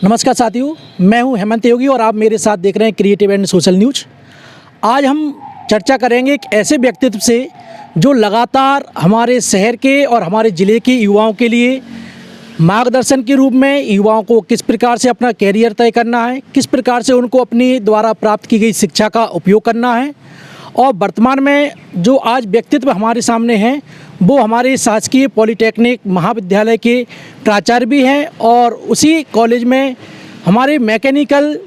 नमस्कार साथियों, मैं हूं हेमंत योगी और आप मेरे साथ देख रहे हैं क्रिएटिव एंड सोशल न्यूज। आज हम चर्चा करेंगे एक ऐसे व्यक्तित्व से जो लगातार हमारे शहर के और हमारे ज़िले के युवाओं के लिए मार्गदर्शन के रूप में युवाओं को किस प्रकार से अपना कैरियर तय करना है, किस प्रकार से उनको अपनी द्वारा प्राप्त की गई शिक्षा का उपयोग करना है। और वर्तमान में जो आज व्यक्तित्व हमारे सामने हैं वो हमारे शासकीय पॉलिटेक्निक महाविद्यालय के प्राचार्य भी हैं और उसी कॉलेज में हमारे मैकेनिकल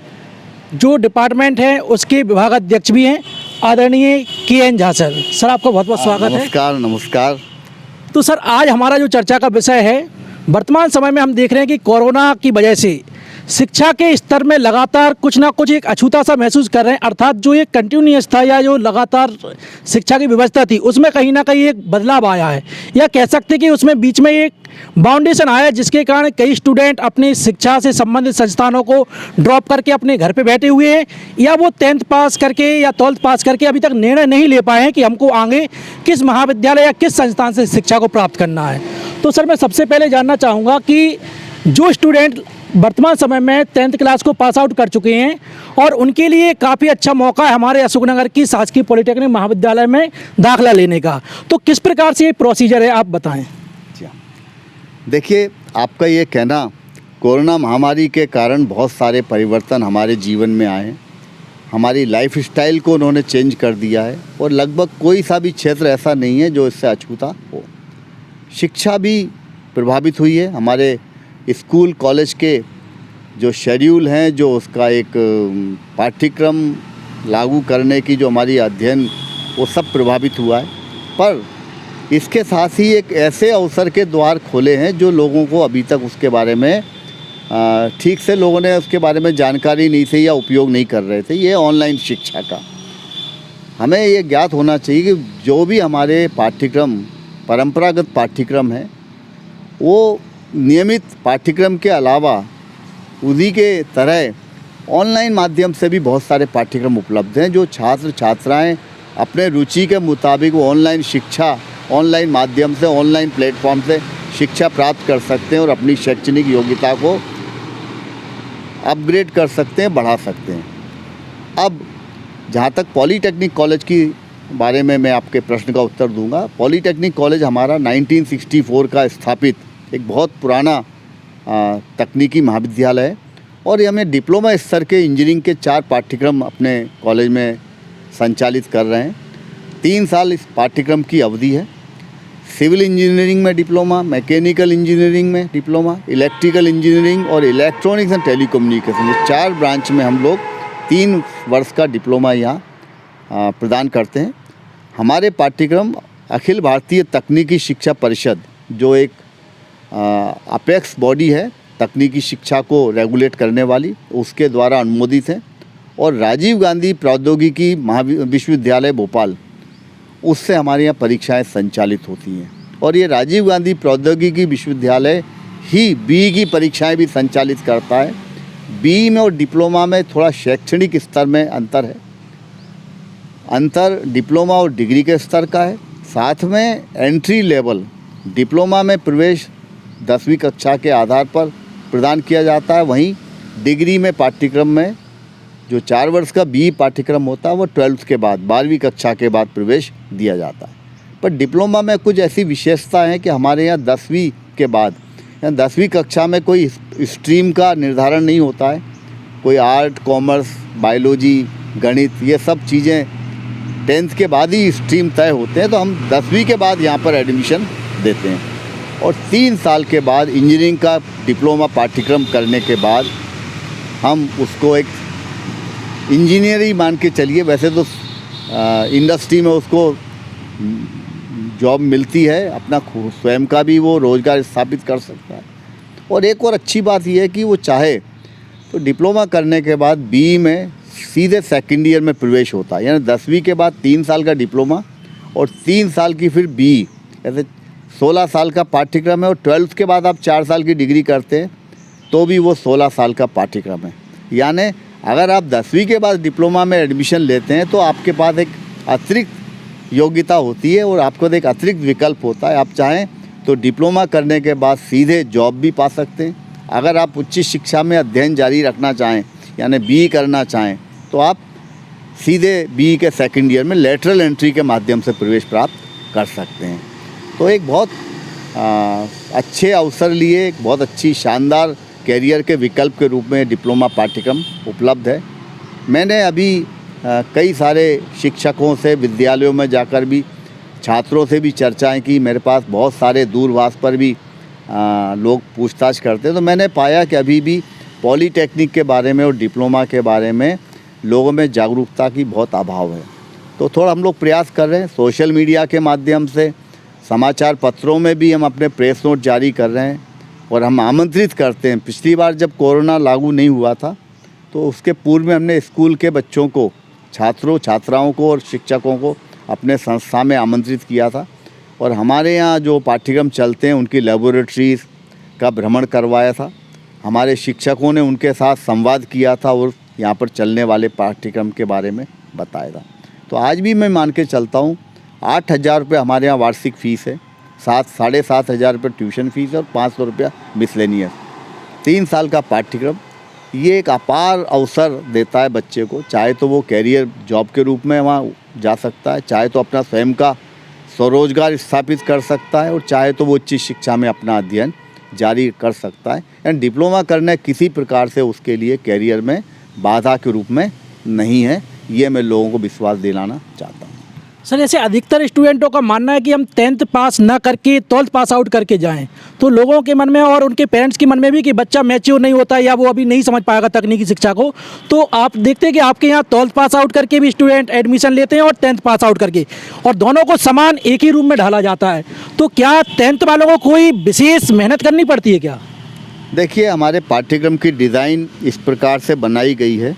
जो डिपार्टमेंट है उसके विभागाध्यक्ष भी हैं, आदरणीय के.एन. झा सर। सर आपका बहुत बहुत स्वागत है। नमस्कार नमस्कार। तो सर आज हमारा जो चर्चा का विषय है, वर्तमान समय में हम देख रहे हैं कि कोरोना की वजह से शिक्षा के स्तर में लगातार कुछ ना कुछ एक अछूता सा महसूस कर रहे हैं, अर्थात जो एक कंटिन्यूअस था या जो लगातार शिक्षा की व्यवस्था थी उसमें कहीं ना कहीं एक बदलाव आया है, या कह सकते कि उसमें बीच में एक बाउंडेशन आया जिसके कारण कई स्टूडेंट अपनी शिक्षा से संबंधित संस्थानों को ड्रॉप करके अपने घर पे बैठे हुए हैं, या वो 10th पास करके या 12th पास करके अभी तक निर्णय नहीं ले पाए हैं कि हमको आगे किस महाविद्यालय या किस संस्थान से शिक्षा को प्राप्त करना है। तो सर मैं सबसे पहले जानना चाहूँगा कि जो स्टूडेंट वर्तमान समय में 10th क्लास को पास आउट कर चुके हैं और उनके लिए काफ़ी अच्छा मौका है हमारे अशोकनगर की शासकीय पॉलिटेक्निक महाविद्यालय में दाखिला लेने का, तो किस प्रकार से ये प्रोसीजर है आप बताएं। देखिए, आपका ये कहना कोरोना महामारी के कारण बहुत सारे परिवर्तन हमारे जीवन में आए हैं, हमारी लाइफ स्टाइल को उन्होंने चेंज कर दिया है और लगभग कोई सा भी क्षेत्र ऐसा नहीं है जो इससे अछूता हो। शिक्षा भी प्रभावित हुई है, हमारे स्कूल कॉलेज के जो शेड्यूल हैं, जो उसका एक पाठ्यक्रम लागू करने की जो हमारी अध्ययन, वो सब प्रभावित हुआ है। पर इसके साथ ही एक ऐसे अवसर के द्वार खोले हैं जो लोगों को अभी तक उसके बारे में ठीक से लोगों ने उसके बारे में जानकारी नहीं थी या उपयोग नहीं कर रहे थे। ये ऑनलाइन शिक्षा का हमें ये ज्ञात होना चाहिए कि जो भी हमारे पाठ्यक्रम परंपरागत पाठ्यक्रम है वो नियमित पाठ्यक्रम के अलावा उसी के तरह ऑनलाइन माध्यम से भी बहुत सारे पाठ्यक्रम उपलब्ध हैं जो छात्र छात्राएं अपने रुचि के मुताबिक ऑनलाइन शिक्षा, ऑनलाइन माध्यम से, ऑनलाइन प्लेटफॉर्म से शिक्षा प्राप्त कर सकते हैं और अपनी शैक्षणिक योग्यता को अपग्रेड कर सकते हैं, बढ़ा सकते हैं। अब जहाँ तक पॉलीटेक्निक कॉलेज की बारे में मैं आपके प्रश्न का उत्तर दूंगा। पॉलीटेक्निक कॉलेज हमारा 1964 का स्थापित एक बहुत पुराना तकनीकी महाविद्यालय है और ये हमें डिप्लोमा स्तर के इंजीनियरिंग के 4 पाठ्यक्रम अपने कॉलेज में संचालित कर रहे हैं। 3 साल इस पाठ्यक्रम की अवधि है। सिविल इंजीनियरिंग में डिप्लोमा, मैकेनिकल इंजीनियरिंग में डिप्लोमा, इलेक्ट्रिकल इंजीनियरिंग और इलेक्ट्रॉनिक्स एंड टेलीकम्युनिकेशन, ये 4 ब्रांच में हम लोग 3 वर्ष का डिप्लोमा यहाँ प्रदान करते हैं। हमारे पाठ्यक्रम अखिल भारतीय तकनीकी शिक्षा परिषद, जो एक अपेक्स बॉडी है तकनीकी शिक्षा को रेगुलेट करने वाली, उसके द्वारा अनुमोदित है और राजीव गांधी प्रौद्योगिकी विश्वविद्यालय भोपाल, उससे हमारे यहाँ परीक्षाएं संचालित होती हैं। और ये राजीव गांधी प्रौद्योगिकी विश्वविद्यालय ही बीई की परीक्षाएं भी संचालित करता है। बीई में और डिप्लोमा में थोड़ा शैक्षणिक स्तर में अंतर है, अंतर डिप्लोमा और डिग्री के स्तर का है। साथ में एंट्री लेवल डिप्लोमा में प्रवेश 10वीं कक्षा के आधार पर प्रदान किया जाता है, वहीं डिग्री में पाठ्यक्रम में जो 4 वर्ष का बीई पाठ्यक्रम होता है वो 12th के बाद 12वीं कक्षा के बाद प्रवेश दिया जाता है। पर डिप्लोमा में कुछ ऐसी विशेषता है कि हमारे यहाँ 10वीं के बाद या 10वीं कक्षा में कोई स्ट्रीम का निर्धारण नहीं होता है, कोई आर्ट, कॉमर्स, बायोलॉजी, गणित, ये सब चीज़ें 10th के बाद ही स्ट्रीम तय होते हैं। तो हम 10वीं के बाद यहाँ पर एडमिशन देते हैं और 3 साल के बाद इंजीनियरिंग का डिप्लोमा पाठ्यक्रम करने के बाद हम उसको एक इंजीनियरिंग मान के चलिए। वैसे तो इंडस्ट्री में उसको जॉब मिलती है, अपना स्वयं का भी वो रोज़गार स्थापित कर सकता है। और एक और अच्छी बात यह है कि वो चाहे तो डिप्लोमा करने के बाद बीई में सीधे सेकेंड ईयर में प्रवेश होता है, यानी 10वीं के बाद 3 साल का डिप्लोमा और 3 साल की फिर बीई, ऐसे 16 साल का पाठ्यक्रम है। और 12th के बाद आप 4 साल की डिग्री करते हैं तो भी वो 16 साल का पाठ्यक्रम है। यानी अगर आप 10वीं के बाद डिप्लोमा में एडमिशन लेते हैं तो आपके पास एक अतिरिक्त योग्यता होती है और आपको एक अतिरिक्त विकल्प होता है। आप चाहें तो डिप्लोमा करने के बाद सीधे जॉब भी पा सकते हैं, अगर आप उच्च शिक्षा में अध्ययन जारी रखना चाहें यानी BE करना चाहें तो आप सीधे BE के सेकंड ईयर में लेटरल एंट्री के माध्यम से प्रवेश प्राप्त कर सकते हैं। तो एक बहुत अच्छे अवसर लिए एक बहुत अच्छी शानदार कैरियर के विकल्प के रूप में डिप्लोमा पाठ्यक्रम उपलब्ध है। मैंने अभी कई सारे शिक्षकों से विद्यालयों में जाकर भी छात्रों से भी चर्चाएं की। मेरे पास बहुत सारे दूरभाष पर भी लोग पूछताछ करते हैं, तो मैंने पाया कि अभी भी पॉलीटेक्निक के बारे में और डिप्लोमा के बारे में लोगों में जागरूकता की बहुत अभाव है। तो थोड़ा हम लोग प्रयास कर रहे हैं, सोशल मीडिया के माध्यम से, समाचार पत्रों में भी हम अपने प्रेस नोट जारी कर रहे हैं और हम आमंत्रित करते हैं। पिछली बार जब कोरोना लागू नहीं हुआ था तो उसके पूर्व में हमने स्कूल के बच्चों को, छात्रों छात्राओं को और शिक्षकों को अपने संस्था में आमंत्रित किया था और हमारे यहाँ जो पाठ्यक्रम चलते हैं उनकी लेबोरेटरीज़ का भ्रमण करवाया था। हमारे शिक्षकों ने उनके साथ संवाद किया था और यहाँ पर चलने वाले पाठ्यक्रम के बारे में बताया था। तो आज भी मैं मान के चलता हूँ 8,000 रुपये हमारे यहाँ वार्षिक फ़ीस है, 7,500 रुपये ट्यूशन फ़ीस है और 500 रुपया मिसलेनियस। 3 साल का पाठ्यक्रम ये एक अपार अवसर देता है बच्चे को, चाहे तो वो कैरियर जॉब के रूप में वहाँ जा सकता है, चाहे तो अपना स्वयं का स्वरोजगार स्थापित कर सकता है और चाहे तो वो उच्च शिक्षा में अपना अध्ययन जारी कर सकता है। एंड डिप्लोमा करना किसी प्रकार से उसके लिए कैरियर में बाधा के रूप में नहीं है, ये मैं लोगों को विश्वास दिलाना चाहता हूँ। सर, जैसे अधिकतर स्टूडेंटों का मानना है कि हम 10th पास ना करके 12th पास आउट करके जाएं, तो लोगों के मन में और उनके पेरेंट्स के मन में भी कि बच्चा मैच्योर नहीं होता या वो अभी नहीं समझ पाएगा तकनीकी शिक्षा को, तो आप देखते हैं कि आपके यहाँ 12th पास आउट करके भी स्टूडेंट एडमिशन लेते हैं और 10th पास आउट करके, और दोनों को समान एक ही रूम में ढाला जाता है। तो क्या 10th वालों को कोई विशेष मेहनत करनी पड़ती है क्या? देखिए, हमारे पाठ्यक्रम की डिज़ाइन इस प्रकार से बनाई गई है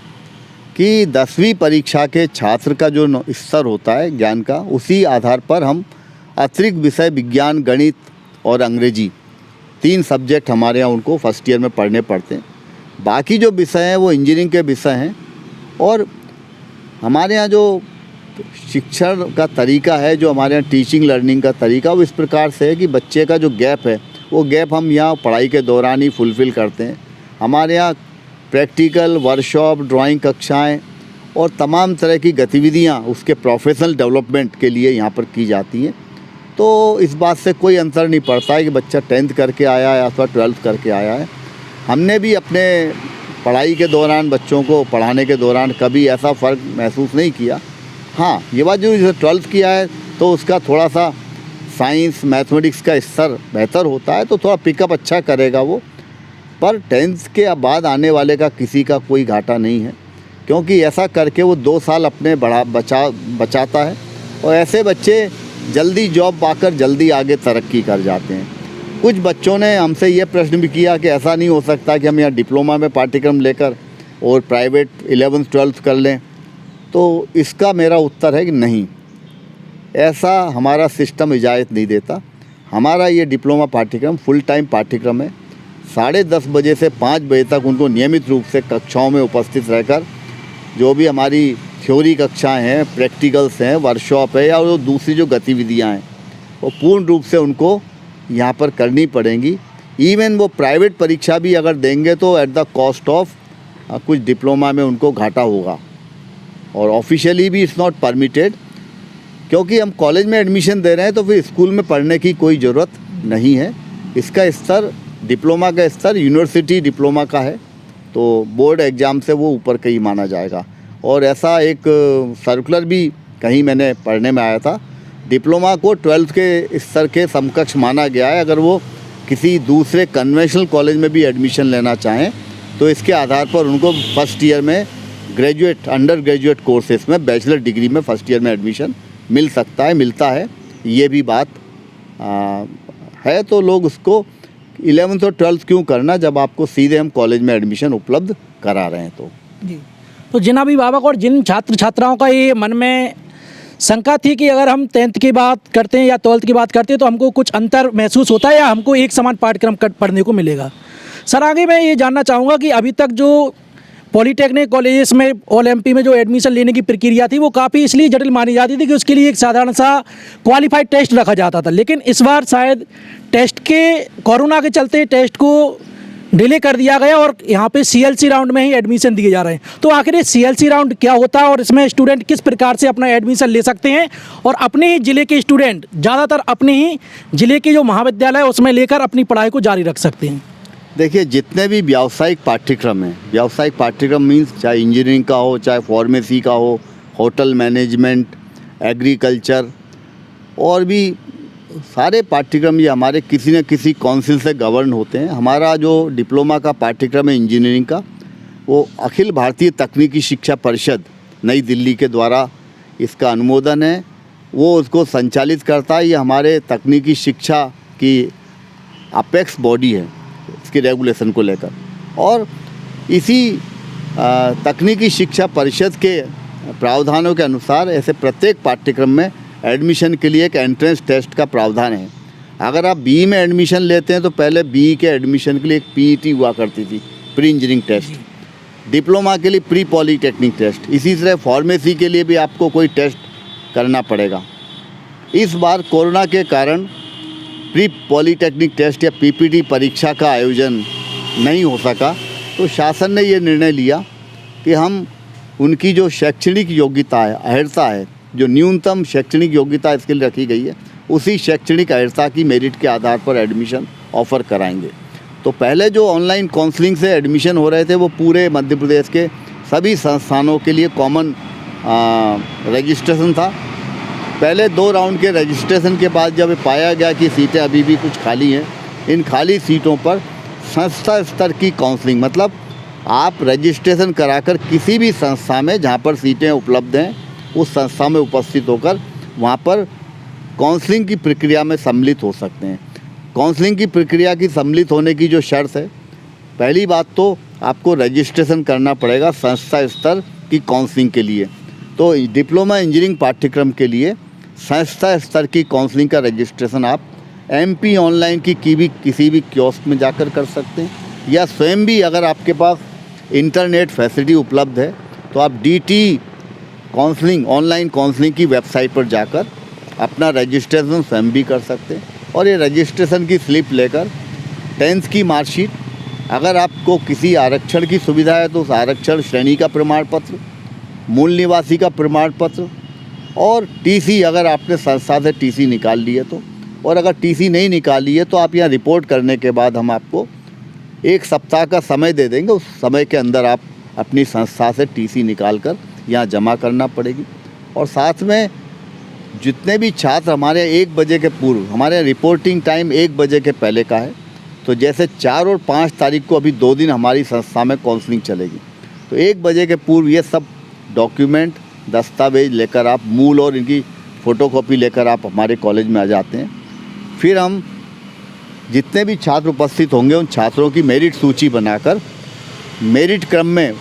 कि 10वीं परीक्षा के छात्र का जो स्तर होता है ज्ञान का, उसी आधार पर हम अतिरिक्त विषय विज्ञान, गणित और अंग्रेजी 3 सब्जेक्ट हमारे यहाँ उनको फर्स्ट ईयर में पढ़ने पड़ते हैं। बाकी जो विषय हैं वो इंजीनियरिंग के विषय हैं। और हमारे यहाँ जो शिक्षण का तरीका है, जो हमारे यहाँ टीचिंग लर्निंग का तरीका, वो इस प्रकार से है कि बच्चे का जो गैप है वो गैप हम यहाँ पढ़ाई के दौरान ही फुलफ़िल करते हैं। हमारे यहाँ प्रैक्टिकल, वर्कशॉप, ड्राइंग कक्षाएं और तमाम तरह की गतिविधियां उसके प्रोफेशनल डेवलपमेंट के लिए यहाँ पर की जाती हैं। तो इस बात से कोई अंतर नहीं पड़ता है कि बच्चा 10th करके आया है अथवा 12th करके आया है। हमने भी अपने पढ़ाई के दौरान, बच्चों को पढ़ाने के दौरान कभी ऐसा फ़र्क महसूस नहीं किया। हाँ, ये बात जो 12th किया है तो उसका थोड़ा सा साइंस, मैथमेटिक्स का स्तर बेहतर होता है, तो थोड़ा पिकअप अच्छा करेगा वो। पर 10th के बाद आने वाले का किसी का कोई घाटा नहीं है, क्योंकि ऐसा करके वो 2 साल अपने बचाता है और ऐसे बच्चे जल्दी जॉब पाकर जल्दी आगे तरक्की कर जाते हैं। कुछ बच्चों ने हमसे ये प्रश्न भी किया कि ऐसा नहीं हो सकता कि हम यहाँ डिप्लोमा में पाठ्यक्रम लेकर और प्राइवेट 11th 12th कर लें। तो इसका मेरा उत्तर है कि नहीं, ऐसा हमारा सिस्टम इजाज़त नहीं देता। हमारा ये डिप्लोमा पाठ्यक्रम फुल टाइम पाठ्यक्रम है। 10:30 बजे से 5 बजे तक उनको नियमित रूप से कक्षाओं में उपस्थित रहकर जो भी हमारी थ्योरी कक्षाएं हैं, प्रैक्टिकल्स हैं, वर्कशॉप है या वो दूसरी जो गतिविधियां हैं, वो पूर्ण रूप से उनको यहाँ पर करनी पड़ेंगी। इवन वो प्राइवेट परीक्षा भी अगर देंगे तो एट द कॉस्ट ऑफ कुछ डिप्लोमा में उनको घाटा होगा और ऑफिशियली भी इट्स नॉट परमिटेड, क्योंकि हम कॉलेज में एडमिशन दे रहे हैं तो फिर स्कूल में पढ़ने की कोई ज़रूरत नहीं है। इसका स्तर, डिप्लोमा का स्तर यूनिवर्सिटी डिप्लोमा का है, तो बोर्ड एग्ज़ाम से वो ऊपर का ही माना जाएगा। और ऐसा एक सर्कुलर भी कहीं मैंने पढ़ने में आया था, डिप्लोमा को 12th के स्तर के समकक्ष माना गया है। अगर वो किसी दूसरे कन्वेंशनल कॉलेज में भी एडमिशन लेना चाहें तो इसके आधार पर उनको फर्स्ट ईयर में ग्रेजुएट, अंडर ग्रेजुएट कोर्सेज में, बैचलर डिग्री में फर्स्ट ईयर में एडमिशन मिल सकता है, मिलता है। ये भी बात है। तो लोग उसको 11th और 12th क्यों करना जब आपको सीधे हम कॉलेज में एडमिशन उपलब्ध करा रहे हैं। तो जी, तो जिन अभिभावक और जिन छात्र छात्राओं का ये मन में शंका थी कि अगर हम 10th की बात करते हैं या 12th की बात करते हैं तो हमको कुछ अंतर महसूस होता है या हमको एक समान पाठ्यक्रम पढ़ने को मिलेगा। सर, आगे मैं ये जानना चाहूँगा कि अभी तक जो पॉलीटेक्निक कॉलेजेस में ऑल एमपी में जो एडमिशन लेने की प्रक्रिया थी वो काफ़ी इसलिए जटिल मानी जाती थी कि उसके लिए एक साधारण सा क्वालिफाइड टेस्ट रखा जाता था। लेकिन इस बार शायद टेस्ट के, कोरोना के चलते टेस्ट को डिले कर दिया गया और यहाँ पे सीएलसी राउंड में ही एडमिशन दिए जा रहे हैं। तो आखिर ये सीएलसी राउंड क्या होता है और इसमें स्टूडेंट किस प्रकार से अपना एडमिशन ले सकते हैं और अपने ही ज़िले के स्टूडेंट ज़्यादातर अपने ही ज़िले के जो महाविद्यालय है उसमें लेकर अपनी पढ़ाई को जारी रख सकते हैं? देखिए, जितने भी व्यावसायिक पाठ्यक्रम हैं, व्यावसायिक पाठ्यक्रम मीन्स चाहे इंजीनियरिंग का हो, चाहे फार्मेसी का हो, होटल मैनेजमेंट, एग्रीकल्चर और भी सारे पाठ्यक्रम ये हमारे किसी न किसी काउंसिल से गवर्न होते हैं। हमारा जो डिप्लोमा का पाठ्यक्रम है इंजीनियरिंग का, वो अखिल भारतीय तकनीकी शिक्षा परिषद नई दिल्ली के द्वारा इसका अनुमोदन है, वो उसको संचालित करता है। ये हमारे तकनीकी शिक्षा की अपेक्स बॉडी है इसकी रेगुलेशन को लेकर। और इसी तकनीकी शिक्षा परिषद के प्रावधानों के अनुसार ऐसे प्रत्येक पाठ्यक्रम में एडमिशन के लिए एक एंट्रेंस टेस्ट का प्रावधान है। अगर आप बीई में एडमिशन लेते हैं तो पहले बीई के एडमिशन के लिए एक पीईटी हुआ करती थी, प्री इंजीनियरिंग टेस्ट। डिप्लोमा के लिए प्री पॉलीटेक्निक टेस्ट। इसी तरह फार्मेसी के लिए भी आपको कोई टेस्ट करना पड़ेगा। इस बार कोरोना के कारण प्री पॉलीटेक्निक टेस्ट या पीपीटी परीक्षा का आयोजन नहीं हो सका, तो शासन ने ये निर्णय लिया कि हम उनकी जो शैक्षणिक योग्यता है, अर्हता है, जो न्यूनतम शैक्षणिक योग्यता इसके लिए रखी गई है, उसी शैक्षणिक अर्हता की मेरिट के आधार पर एडमिशन ऑफ़र कराएंगे। तो पहले जो ऑनलाइन काउंसलिंग से एडमिशन हो रहे थे वो पूरे मध्य प्रदेश के सभी संस्थानों के लिए कॉमन रजिस्ट्रेशन था। पहले 2 राउंड के रजिस्ट्रेशन के बाद जब पाया गया कि सीटें अभी भी कुछ खाली हैं, इन खाली सीटों पर संस्था स्तर की काउंसलिंग, मतलब आप रजिस्ट्रेशन कराकर किसी भी संस्था में जहाँ पर सीटें उपलब्ध हैं उस संस्था में उपस्थित होकर वहाँ पर काउंसलिंग की प्रक्रिया में सम्मिलित हो सकते हैं। काउंसलिंग की प्रक्रिया की सम्मिलित होने की जो शर्त है, पहली बात तो आपको रजिस्ट्रेशन करना पड़ेगा संस्था स्तर की काउंसलिंग के लिए। तो डिप्लोमा इंजीनियरिंग पाठ्यक्रम के लिए संस्था स्तर की काउंसलिंग का रजिस्ट्रेशन आप एमपी ऑनलाइन की किसी भी कियोस्क में जाकर कर सकते हैं, या स्वयं भी अगर आपके पास इंटरनेट फैसिलिटी उपलब्ध है तो आप डीटी काउंसलिंग, ऑनलाइन काउंसलिंग की वेबसाइट पर जाकर अपना रजिस्ट्रेशन स्वयं भी कर सकते हैं। और ये रजिस्ट्रेशन की स्लिप लेकर 10th की मार्कशीट, अगर आपको किसी आरक्षण की सुविधा है तो उस आरक्षण श्रेणी का प्रमाण पत्र, मूल निवासी का प्रमाण पत्र और टीसी, अगर आपने संस्था से टीसी निकाल ली है तो। और अगर टीसी नहीं निकाली है तो आप यहाँ रिपोर्ट करने के बाद हम आपको 1 सप्ताह का समय दे देंगे। उस समय के अंदर आप अपनी संस्था से टीसी निकाल कर यहाँ जमा करना पड़ेगी। और साथ में जितने भी छात्र हमारे 1 बजे के पूर्व, हमारे रिपोर्टिंग टाइम 1 बजे के पहले का है, तो जैसे 4 और 5 तारीख को अभी 2 दिन हमारी संस्था में काउंसलिंग चलेगी, तो 1 बजे के पूर्व ये सब डॉक्यूमेंट, दस्तावेज लेकर आप, मूल और इनकी फ़ोटोकॉपी लेकर आप हमारे कॉलेज में आ जाते हैं। फिर हम जितने भी छात्र उपस्थित होंगे उन छात्रों की मेरिट सूची बनाकर मेरिट क्रम में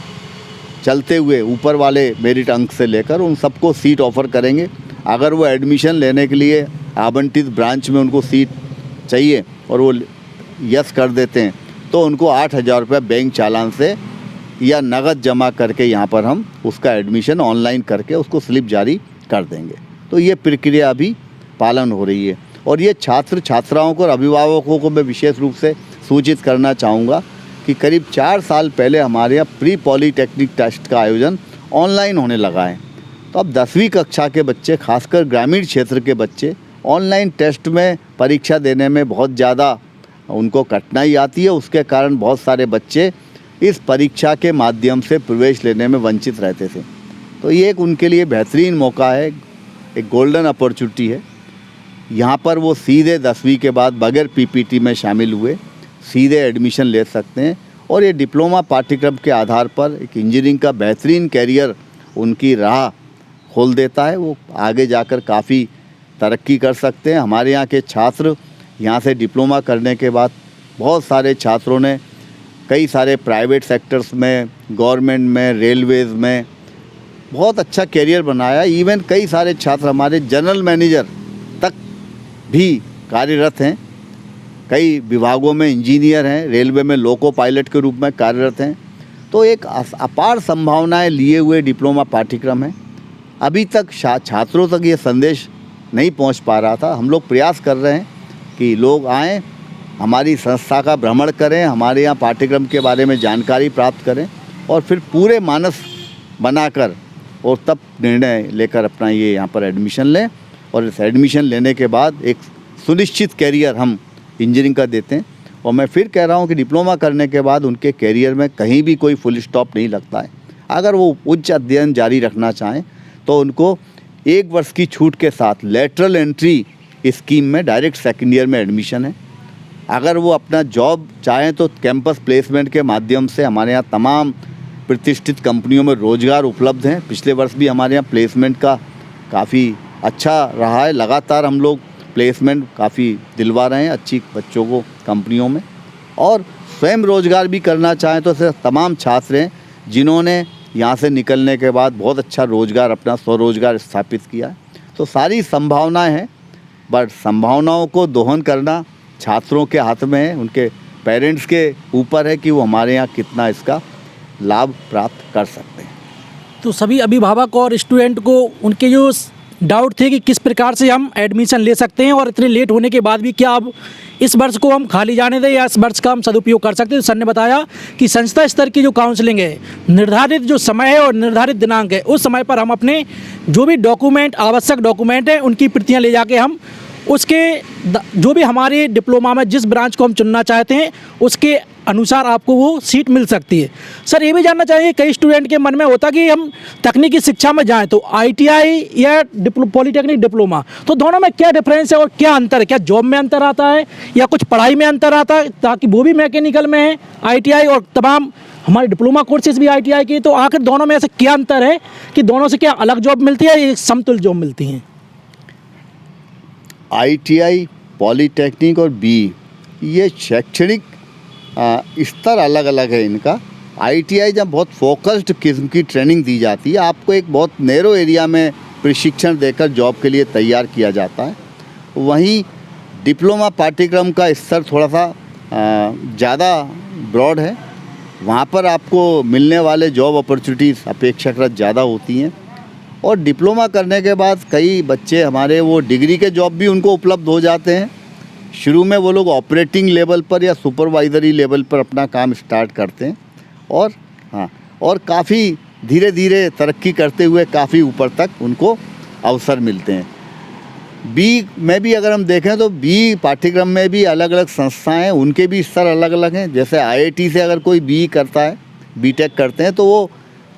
चलते हुए ऊपर वाले मेरिट अंक से लेकर उन सबको सीट ऑफ़र करेंगे। अगर वो एडमिशन लेने के लिए आवंटित ब्रांच में उनको सीट चाहिए और वो यस कर देते हैं तो उनको 8,000 रुपये बैंक चालान से या नगद जमा करके यहाँ पर हम उसका एडमिशन ऑनलाइन करके उसको स्लिप जारी कर देंगे। तो ये प्रक्रिया अभी पालन हो रही है। और ये छात्र छात्राओं को और अभिभावकों को मैं विशेष रूप से सूचित करना चाहूँगा कि करीब 4 साल पहले हमारे यहाँ प्री पॉलीटेक्निक टेस्ट का आयोजन ऑनलाइन होने लगा है। तो अब 10वीं कक्षा के बच्चे, खासकर ग्रामीण क्षेत्र के बच्चे, ऑनलाइन टेस्ट में परीक्षा देने में बहुत ज़्यादा उनको कठिनाई आती है। उसके कारण बहुत सारे बच्चे इस परीक्षा के माध्यम से प्रवेश लेने में वंचित रहते थे। तो ये एक उनके लिए बेहतरीन मौका है, एक गोल्डन अपॉर्चुनिटी है। यहाँ पर वो सीधे 10वीं के बाद बगैर पीपीटी में शामिल हुए सीधे एडमिशन ले सकते हैं और ये डिप्लोमा पाठ्यक्रम के आधार पर एक इंजीनियरिंग का बेहतरीन कैरियर उनकी राह खोल देता है। वो आगे जाकर काफ़ी तरक्की कर सकते हैं। हमारे यहाँ के छात्र यहाँ से डिप्लोमा करने के बाद बहुत सारे छात्रों ने कई सारे प्राइवेट सेक्टर्स में, गवर्नमेंट में, रेलवेज़ में बहुत अच्छा कैरियर बनाया। इवन कई सारे छात्र हमारे जनरल मैनेजर तक भी कार्यरत हैं, कई विभागों में इंजीनियर हैं, रेलवे में लोको पायलट के रूप में कार्यरत हैं। तो एक अपार संभावनाएं लिए हुए डिप्लोमा पाठ्यक्रम है। अभी तक छात्रों तक ये संदेश नहीं पहुंच पा रहा था। हम लोग प्रयास कर रहे हैं कि लोग आएँ हमारी संस्था का भ्रमण करें, हमारे यहाँ पाठ्यक्रम के बारे में जानकारी प्राप्त करें और फिर पूरे मानस बनाकर और तब निर्णय लेकर अपना ये यहाँ पर एडमिशन लें। और इस एडमिशन लेने के बाद एक सुनिश्चित कैरियर हम इंजीनियरिंग का देते हैं। और मैं फिर कह रहा हूँ कि डिप्लोमा करने के बाद उनके कैरियर में कहीं भी कोई फुल स्टॉप नहीं लगता है। अगर वो उच्च अध्ययन जारी रखना चाहें तो उनको 1 वर्ष की छूट के साथ लेटरल एंट्री स्कीम में डायरेक्ट सेकेंड ईयर में एडमिशन है। अगर वो अपना जॉब चाहें तो कैंपस प्लेसमेंट के माध्यम से हमारे यहाँ तमाम प्रतिष्ठित कंपनियों में रोज़गार उपलब्ध हैं। पिछले वर्ष भी हमारे यहाँ प्लेसमेंट का काफ़ी अच्छा रहा है। लगातार हम लोग प्लेसमेंट काफ़ी दिलवा रहे हैं अच्छी बच्चों को कंपनियों में। और स्वयं रोज़गार भी करना चाहें तो ऐसे तमाम छात्र हैं जिन्होंने यहाँ से निकलने के बाद बहुत अच्छा रोज़गार, अपना स्वरोज़गार स्थापित किया है। तो सारी संभावनाएं हैं, बट संभावनाओं को दोहन करना छात्रों के हाथ में है, उनके पेरेंट्स के ऊपर है कि वो हमारे यहाँ कितना इसका लाभ प्राप्त कर सकते हैं। तो सभी अभिभावक और स्टूडेंट को उनके जो डाउट थे कि किस प्रकार से हम एडमिशन ले सकते हैं और इतने लेट होने के बाद भी क्या अब इस वर्ष को हम खाली जाने दें या इस वर्ष का हम सदुपयोग कर सकते हैं, तो सर ने बताया कि संस्था स्तर की जो काउंसलिंग है, निर्धारित जो समय है और निर्धारित दिनांक है, उस समय पर हम अपने जो भी डॉक्यूमेंट, आवश्यक डॉक्यूमेंट हैं, उनकी प्रतियाँ ले जाके हम उसके जो भी हमारे डिप्लोमा में जिस ब्रांच को हम चुनना चाहते हैं उसके अनुसार आपको वो सीट मिल सकती है। सर ये भी जानना चाहिए, कई स्टूडेंट के मन में होता कि हम तकनीकी शिक्षा में जाएं तो आईटीआई या पॉलीटेक्निक डिप्लोमा, तो दोनों में क्या डिफरेंस है और क्या अंतर है? क्या जॉब में अंतर आता है या कुछ पढ़ाई में अंतर आता है, ताकि वो भी मैकेनिकल में है आईटीआई और तमाम हमारे डिप्लोमा कोर्सेज भी आईटीआई की, तो आखिर दोनों में ऐसे क्या अंतर है कि दोनों से क्या अलग जॉब मिलती है या समतुल्य जॉब मिलती हैं? आईटीआई, पॉलीटेक्निक और बी, ये शैक्षणिक स्तर अलग अलग है इनका। आईटीआई जब बहुत फोकस्ड किस्म की ट्रेनिंग दी जाती है, आपको एक बहुत नैरो एरिया में प्रशिक्षण देकर जॉब के लिए तैयार किया जाता है। वहीं डिप्लोमा पाठ्यक्रम का स्तर थोड़ा सा ज़्यादा ब्रॉड है, वहाँ पर आपको मिलने वाले जॉब अपॉर्चुनिटीज़ अपेक्षाकृत ज़्यादा होती हैं। और डिप्लोमा करने के बाद कई बच्चे हमारे वो डिग्री के जॉब भी उनको उपलब्ध हो जाते हैं। शुरू में वो लोग ऑपरेटिंग लेवल पर या सुपरवाइजरी लेवल पर अपना काम स्टार्ट करते हैं और काफ़ी धीरे धीरे तरक्की करते हुए काफ़ी ऊपर तक उनको अवसर मिलते हैं। बी में भी अगर हम देखें तो बी पाठ्यक्रम में भी अलग अलग संस्थाएं हैं, उनके भी स्तर अलग अलग हैं। जैसे आईआईटी से अगर कोई बी करता है, बीटेक करते हैं, तो वो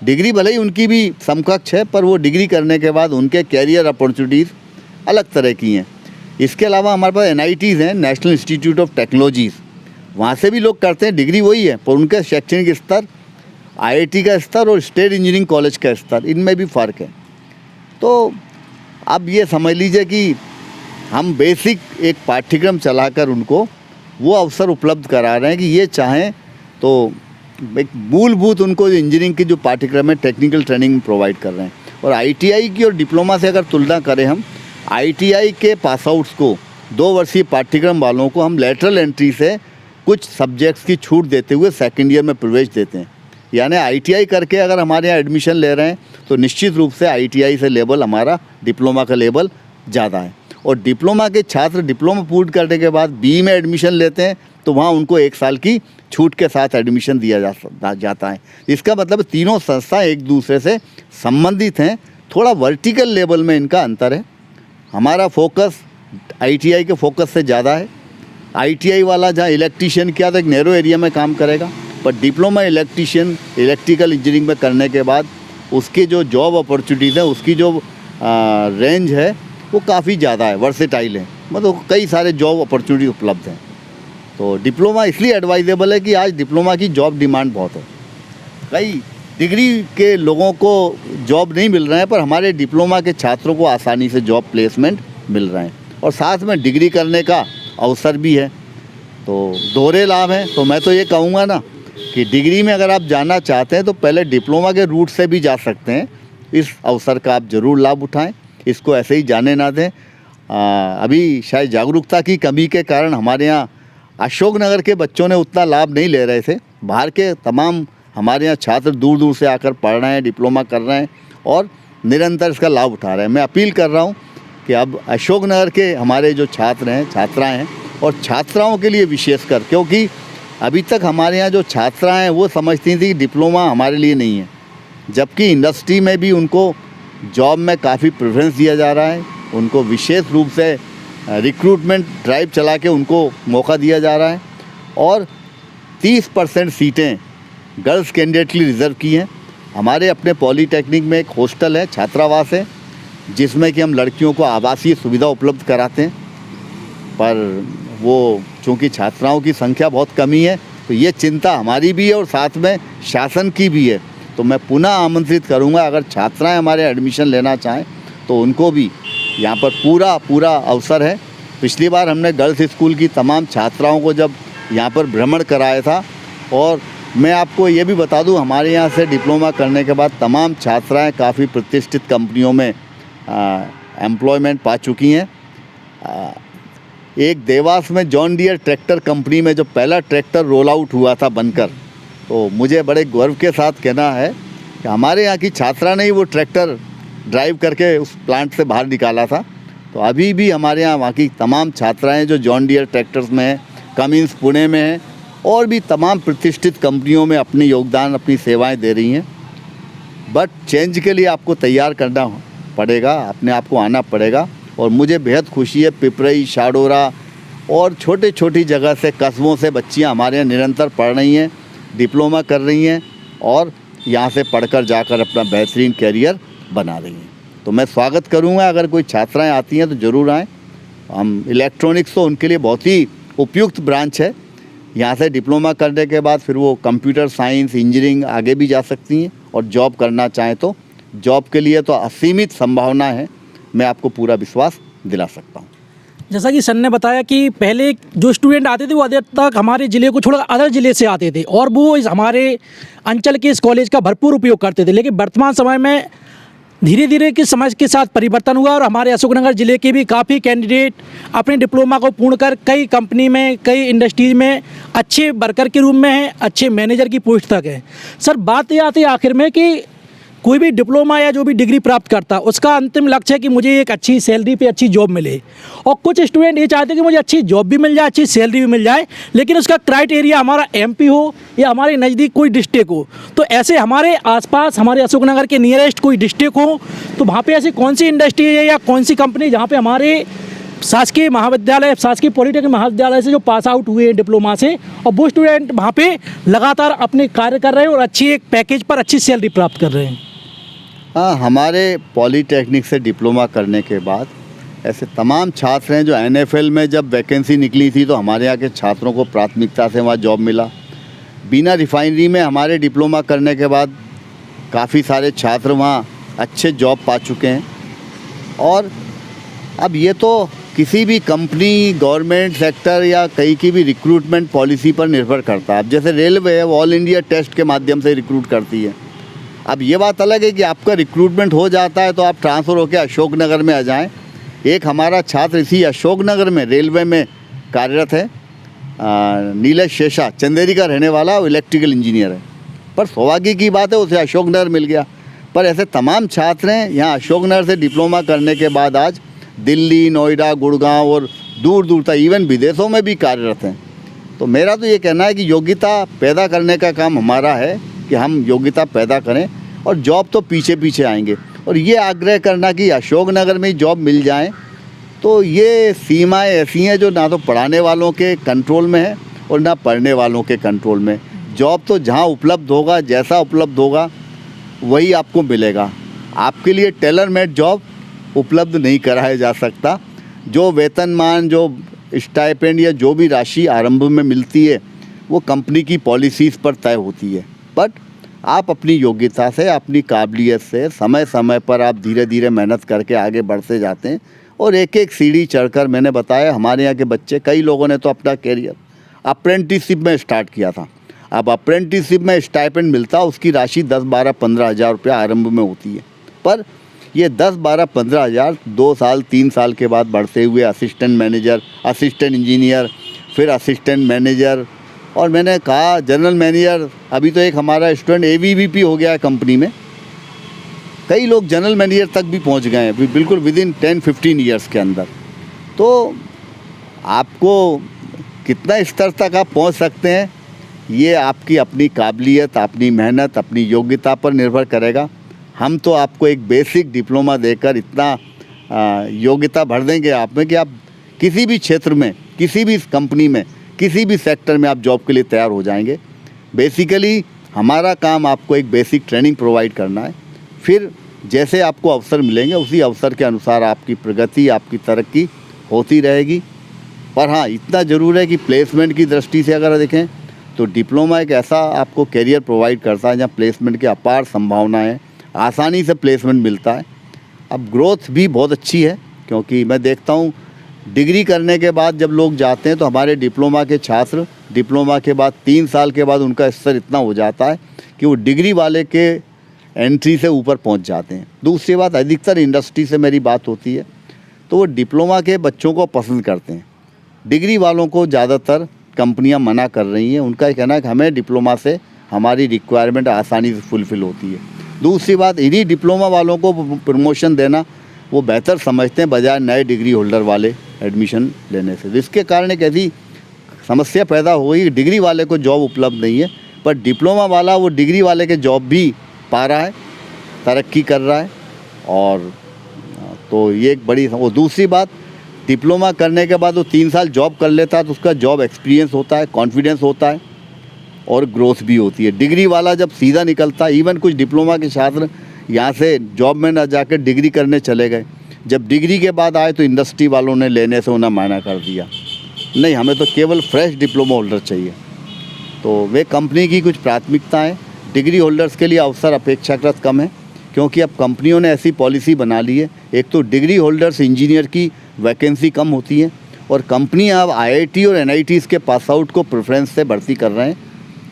डिग्री भले ही उनकी भी समकक्ष है, पर वो डिग्री करने के बाद उनके कैरियर अपॉर्चुनिटीज़ अलग तरह की हैं। इसके अलावा हमारे पास एनआईटीज़ हैं, नेशनल इंस्टीट्यूट ऑफ टेक्नोलॉजीज़, वहाँ से भी लोग करते हैं, डिग्री वही है, पर उनका शैक्षणिक स्तर, आईआईटी का स्तर और स्टेट इंजीनियरिंग कॉलेज का स्तर, इनमें भी फ़र्क है। तो अब ये समझ लीजिए कि हम बेसिक एक पाठ्यक्रम चलाकर उनको वो अवसर उपलब्ध करा रहे हैं कि ये चाहें तो एक मूलभूत उनको इंजीनियरिंग की जो पाठ्यक्रम है टेक्निकल ट्रेनिंग प्रोवाइड कर रहे हैं। और आईटीआई की और डिप्लोमा से अगर तुलना करें हम, आईटीआई के पास आउट्स को 2 वर्षीय पाठ्यक्रम वालों को हम लेटरल एंट्री से कुछ सब्जेक्ट्स की छूट देते हुए सेकेंड ईयर में प्रवेश देते हैं। यानी आईटीआई करके अगर हमारे यहाँ एडमिशन ले रहे हैं तो निश्चित रूप से आईटीआई से लेवल हमारा डिप्लोमा का लेवल ज़्यादा है। और डिप्लोमा के छात्र डिप्लोमा पूर्ण करने के बाद बी में एडमिशन लेते हैं तो वहाँ उनको 1 साल की छूट के साथ एडमिशन दिया जाता है। इसका मतलब तीनों संस्थाएं एक दूसरे से संबंधित हैं। थोड़ा वर्टिकल लेवल में इनका अंतर है। हमारा फोकस आईटीआई के फोकस से ज़्यादा है। आईटीआई वाला जहाँ इलेक्ट्रीशियन किया तो एक नैरो एरिया में काम करेगा, पर डिप्लोमा इलेक्ट्रीशियन इलेक्ट्रिकल इंजीनियरिंग में करने के बाद उसके जो जॉब अपॉर्चुनिटीज़ हैं, उसकी जो रेंज है वो काफ़ी ज़्यादा है, वर्सेटाइल है, मतलब कई सारे जॉब अपॉर्चुनिटी उपलब्ध हैं। तो डिप्लोमा इसलिए एडवाइजेबल है कि आज डिप्लोमा की जॉब डिमांड बहुत है। कई डिग्री के लोगों को जॉब नहीं मिल रहे हैं, पर हमारे डिप्लोमा के छात्रों को आसानी से जॉब प्लेसमेंट मिल रहे हैं और साथ में डिग्री करने का अवसर भी है। तो दोहरे लाभ हैं। तो मैं तो ये कहूँगा ना कि डिग्री में अगर आप जाना चाहते हैं तो पहले डिप्लोमा के रूट से भी जा सकते हैं। इस अवसर का आप ज़रूर लाभ उठाएं, इसको ऐसे ही जाने ना दें। अभी शायद जागरूकता की कमी के कारण हमारे यहाँ अशोकनगर के बच्चों ने उतना लाभ नहीं ले रहे थे। बाहर के तमाम हमारे यहाँ छात्र दूर दूर से आकर पढ़ रहे हैं, डिप्लोमा कर रहे हैं और निरंतर इसका लाभ उठा रहे हैं। मैं अपील कर रहा हूँ कि अब अशोकनगर के हमारे जो छात्र हैं, छात्राएं हैं, और छात्राओं के लिए विशेषकर, क्योंकि अभी तक हमारे यहाँ जो छात्रा हैं वो समझती थी कि डिप्लोमा हमारे लिए नहीं है, जबकि इंडस्ट्री में भी उनको जॉब में काफ़ी प्रेफरेंस दिया जा रहा है। उनको विशेष रूप से रिक्रूटमेंट ड्राइव चला के उनको मौका दिया जा रहा है और 30% सीटें गर्ल्स कैंडिडेट के लिए रिज़र्व की हैं। हमारे अपने पॉलीटेक्निक में एक हॉस्टल है, छात्रावास है, जिसमें कि हम लड़कियों को आवासीय सुविधा उपलब्ध कराते हैं, पर वो चूँकि छात्राओं की संख्या बहुत कमी है तो ये चिंता हमारी भी है और साथ में शासन की भी है। तो मैं पुनः आमंत्रित करूंगा, अगर छात्राएं हमारे एडमिशन लेना चाहें तो उनको भी यहाँ पर पूरा अवसर है। पिछली बार हमने गर्ल्स स्कूल की तमाम छात्राओं को जब यहाँ पर भ्रमण कराया था, और मैं आपको ये भी बता दूं, हमारे यहाँ से डिप्लोमा करने के बाद तमाम छात्राएं काफ़ी प्रतिष्ठित कंपनियों में एम्प्लॉयमेंट पा चुकी हैं। एक देवास में जॉन डियर ट्रैक्टर कंपनी में जो पहला ट्रैक्टर रोल आउट हुआ था बनकर, तो मुझे बड़े गर्व के साथ कहना है कि हमारे यहाँ की छात्रा ने ही वो ट्रैक्टर ड्राइव करके उस प्लांट से बाहर निकाला था। तो अभी भी हमारे यहाँ वहाँ की तमाम छात्राएं जो जॉन डियर ट्रैक्टर्स में हैं, कमिंस पुणे में हैं और भी तमाम प्रतिष्ठित कंपनियों में अपनी योगदान, अपनी सेवाएं दे रही हैं। बट चेंज के लिए आपको तैयार करना पड़ेगा, अपने आप को आना पड़ेगा। और मुझे बेहद खुशी है, पिपरई, शाडोरा और छोटी जगह से, कस्बों से बच्चियाँ हमारे यहाँ निरंतर पढ़ रही हैं, डिप्लोमा कर रही हैं और यहाँ से पढ़कर जाकर अपना बेहतरीन कैरियर बना रही हैं। तो मैं स्वागत करूँगा, अगर कोई छात्राएं आती हैं तो ज़रूर आएँ। हम इलेक्ट्रॉनिक्स तो उनके लिए बहुत ही उपयुक्त ब्रांच है। यहाँ से डिप्लोमा करने के बाद फिर वो कंप्यूटर साइंस, इंजीनियरिंग आगे भी जा सकती हैं और जॉब करना चाहें तो जॉब के लिए तो असीमित संभावना है, मैं आपको पूरा विश्वास दिला सकता हूँ। जैसा कि सर ने बताया कि पहले जो स्टूडेंट आते थे वो अधिक तक हमारे ज़िले को छोड़कर अदर ज़िले से आते थे और वो इस हमारे अंचल के इस कॉलेज का भरपूर उपयोग करते थे। लेकिन वर्तमान समय में धीरे धीरे कि समय के साथ परिवर्तन हुआ और हमारे अशोकनगर ज़िले के भी काफ़ी कैंडिडेट अपने डिप्लोमा को पूर्ण कर कई कंपनी में, कई इंडस्ट्रीज में अच्छे वर्कर के रूप में हैं, अच्छे मैनेजर की पोस्ट तक है। सर, बात ये आती है आखिर में कि कोई भी डिप्लोमा या जो भी डिग्री प्राप्त करता उसका अंतिम लक्ष्य है कि मुझे एक अच्छी सैलरी पे अच्छी जॉब मिले, और कुछ स्टूडेंट ये चाहते हैं कि मुझे अच्छी जॉब भी मिल जाए, अच्छी सैलरी भी मिल जाए, लेकिन उसका क्राइटेरिया हमारा एमपी हो या हमारे नज़दीक कोई डिस्ट्रिक्ट हो। तो ऐसे हमारे आसपास, हमारे अशोकनगर के नियरेस्ट कोई डिस्ट्रिक्ट हो तो वहाँ पे ऐसी कौन सी इंडस्ट्री है या कौन सी कंपनी जहाँ पे हमारे शासकीय महाविद्यालय, शासकीय पॉलिटेक्निक महाविद्यालय से जो पास आउट हुए हैं डिप्लोमा से, और वो स्टूडेंट वहाँ पे लगातार अपने कार्य कर रहे हैं और अच्छी एक पैकेज पर अच्छी सैलरी प्राप्त कर रहे हैं? हाँ, हमारे पॉलीटेक्निक से डिप्लोमा करने के बाद ऐसे तमाम छात्र हैं जो NFL में जब वैकेंसी निकली थी तो हमारे यहाँ के छात्रों को प्राथमिकता से वहाँ जॉब मिला। बीना रिफाइनरी में हमारे डिप्लोमा करने के बाद काफ़ी सारे छात्र वहाँ अच्छे जॉब पा चुके हैं। और अब ये तो किसी भी कंपनी, गवर्नमेंट सेक्टर या कहीं की भी रिक्रूटमेंट पॉलिसी पर निर्भर करता है। अब जैसे रेलवे है, वो ऑल इंडिया टेस्ट के माध्यम से रिक्रूट करती है। अब ये बात अलग है कि आपका रिक्रूटमेंट हो जाता है तो आप ट्रांसफ़र होकर अशोकनगर में आ जाएं। एक हमारा छात्र इसी अशोकनगर में रेलवे में कार्यरत है, नीलेश शेषा, चंदेरी का रहने वाला, वो इलेक्ट्रिकल इंजीनियर है। पर सौभाग्य की बात है उसे अशोकनगर मिल गया। पर ऐसे तमाम छात्र हैं यहाँ अशोकनगर से डिप्लोमा करने के बाद आज दिल्ली, नोएडा, गुड़गांव और दूर दूर तक इवन विदेशों में भी कार्यरत हैं। तो मेरा तो ये कहना है कि योग्यता पैदा करने का काम हमारा है कि हम योग्यता पैदा करें और जॉब तो पीछे पीछे आएंगे। और ये आग्रह करना कि अशोकनगर में जॉब मिल जाए, तो ये सीमाएं ऐसी हैं जो ना तो पढ़ाने वालों के कंट्रोल में है और ना पढ़ने वालों के कंट्रोल में। जॉब तो जहाँ उपलब्ध होगा, जैसा उपलब्ध होगा वही आपको मिलेगा। आपके लिए टेलर मेड जॉब उपलब्ध नहीं कराया जा सकता। जो वेतनमान, जो स्टाइपेंड या जो भी राशि आरंभ में मिलती है वो कंपनी की पॉलिसीज़ पर तय होती है। बट आप अपनी योग्यता से, अपनी काबिलियत से समय समय पर आप धीरे धीरे मेहनत करके आगे बढ़ते जाते हैं और एक एक सीढ़ी चढ़कर, मैंने बताया हमारे यहाँ के बच्चे, कई लोगों ने तो अपना कैरियर अप्रेंटिसशिप में स्टार्ट किया था। अब अप्रेंटिसशिप में स्टाइपेंड मिलता, उसकी राशि 10-12-15 हज़ार रुपया आरंभ में होती है। पर ये 10-12-15 हज़ार 2 साल 3 साल के बाद बढ़ते हुए असिस्टेंट मैनेजर, असिस्टेंट इंजीनियर, फिर असिस्टेंट मैनेजर, और मैंने कहा जनरल मैनेजर। अभी तो एक हमारा स्टूडेंट AVP हो गया है कंपनी में। कई लोग जनरल मैनेजर तक भी पहुंच गए हैं बिल्कुल विदिन 10-15 ईयर्स के अंदर। तो आपको कितना स्तर तक आप पहुंच सकते हैं, ये आपकी अपनी काबिलियत, अपनी मेहनत, अपनी योग्यता पर निर्भर करेगा। हम तो आपको एक बेसिक डिप्लोमा देकर इतना योग्यता भर देंगे आप में कि आप किसी भी क्षेत्र में, किसी भी कंपनी में, किसी भी सेक्टर में आप जॉब के लिए तैयार हो जाएंगे। बेसिकली हमारा काम आपको एक बेसिक ट्रेनिंग प्रोवाइड करना है, फिर जैसे आपको अवसर मिलेंगे उसी अवसर के अनुसार आपकी प्रगति, आपकी तरक्की होती रहेगी। पर हाँ, इतना ज़रूर है कि प्लेसमेंट की दृष्टि से अगर देखें तो डिप्लोमा एक ऐसा आपको करियर प्रोवाइड करता है जहाँ प्लेसमेंट की अपार संभावनाएं हैं, आसानी से प्लेसमेंट मिलता है। अब ग्रोथ भी बहुत अच्छी है, क्योंकि मैं देखता हूँ डिग्री करने के बाद जब लोग जाते हैं तो हमारे डिप्लोमा के छात्र डिप्लोमा के बाद 3 साल के बाद उनका स्तर इतना हो जाता है कि वो डिग्री वाले के एंट्री से ऊपर पहुंच जाते हैं। दूसरी बात, अधिकतर इंडस्ट्री से मेरी बात होती है तो वो डिप्लोमा के बच्चों को पसंद करते हैं। डिग्री वालों को ज़्यादातर कंपनियां मना कर रही हैं। उनका कहना है कि हमें डिप्लोमा से हमारी रिक्वायरमेंट आसानी से फुलफ़िल होती है। दूसरी बात, इन्हीं डिप्लोमा वालों को प्रमोशन देना वो बेहतर समझते हैं बजाय नए डिग्री होल्डर वाले एडमिशन लेने से। जिसके कारण एक ऐसी समस्या पैदा हो गई कि डिग्री वाले को जॉब उपलब्ध नहीं है, पर डिप्लोमा वाला वो डिग्री वाले के जॉब भी पा रहा है, तरक्की कर रहा है। और तो ये एक बड़ी, और दूसरी बात, डिप्लोमा करने के बाद वो 3 साल जॉब कर लेता है तो उसका जॉब एक्सपीरियंस होता है, कॉन्फिडेंस होता है और ग्रोथ भी होती है। डिग्री वाला जब सीधा निकलता है, इवन कुछ डिप्लोमा के छात्र यहाँ से जॉब में ना जाकर डिग्री करने चले गए, जब डिग्री के बाद आए तो इंडस्ट्री वालों ने लेने से उन्हें मना कर दिया, नहीं हमें तो केवल फ्रेश डिप्लोमा होल्डर चाहिए। तो वे कंपनी की कुछ प्राथमिकताएं, डिग्री होल्डर्स के लिए अवसर अपेक्षाकृत कम है, क्योंकि अब कंपनियों ने ऐसी पॉलिसी बना ली है। एक तो डिग्री होल्डर्स इंजीनियर की वैकेंसी कम होती है और कंपनियां अब आईआईटी और एनआईटीज़ के पास आउट को प्रेफरेंस से भर्ती कर रहे हैं,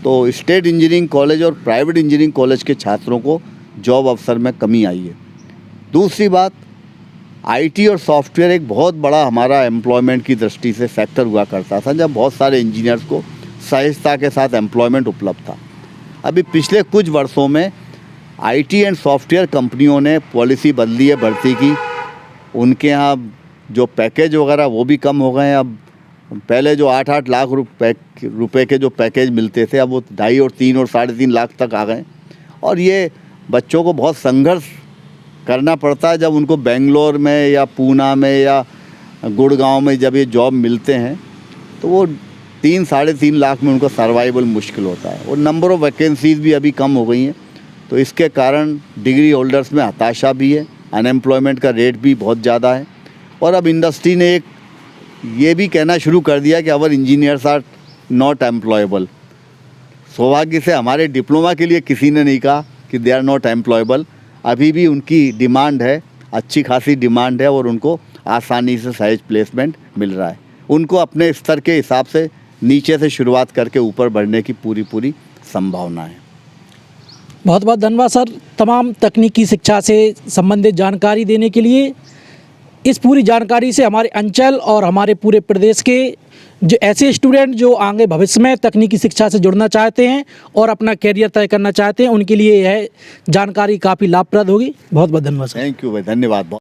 तो स्टेट इंजीनियरिंग कॉलेज और प्राइवेट इंजीनियरिंग कॉलेज के छात्रों को जॉब अवसर में कमी आई है। दूसरी बात, आईटी और सॉफ्टवेयर एक बहुत बड़ा हमारा एम्प्लॉयमेंट की दृष्टि से सेक्टर हुआ करता था, जब बहुत सारे इंजीनियर्स को सहजता के साथ एम्प्लॉयमेंट उपलब्ध था। अभी पिछले कुछ वर्षों में आईटी एंड सॉफ्टवेयर कंपनियों ने पॉलिसी बदली है भर्ती की। उनके यहाँ जो पैकेज वगैरह वो भी कम हो गए हैं। अब पहले जो 8-8 लाख रुपए के जो पैकेज मिलते थे, अब वो 2.5 और 3 और 3.5 लाख तक आ गए। और ये बच्चों को बहुत संघर्ष करना पड़ता है जब उनको बेंगलोर में या पूना में या गुड़गांव में जब ये जॉब मिलते हैं, तो वो 3-3.5 लाख में उनका सर्वाइवल मुश्किल होता है। और नंबर ऑफ़ वैकेंसीज़ भी अभी कम हो गई हैं, तो इसके कारण डिग्री होल्डर्स में हताशा भी है, अनएम्प्लॉयमेंट का रेट भी बहुत ज़्यादा है। और अब इंडस्ट्री ने एक ये भी कहना शुरू कर दिया कि अवर इंजीनियर्स आर नॉट एम्प्लॉयबल। सौभाग्य से हमारे डिप्लोमा के लिए किसी ने नहीं कहा कि दे आर नॉट एम्प्लॉयबल। अभी भी उनकी डिमांड है, अच्छी खासी डिमांड है और उनको आसानी से सहज प्लेसमेंट मिल रहा है। उनको अपने स्तर के हिसाब से नीचे से शुरुआत करके ऊपर बढ़ने की पूरी संभावना है। बहुत बहुत धन्यवाद सर, तमाम तकनीकी शिक्षा से संबंधित जानकारी देने के लिए। इस पूरी जानकारी से हमारे अंचल और हमारे पूरे प्रदेश के जो ऐसे स्टूडेंट जो आगे भविष्य में तकनीकी शिक्षा से जुड़ना चाहते हैं और अपना करियर तय करना चाहते हैं, उनके लिए यह जानकारी काफ़ी लाभप्रद होगी। बहुत बहुत धन्यवाद सर। थैंक यू भाई, धन्यवाद।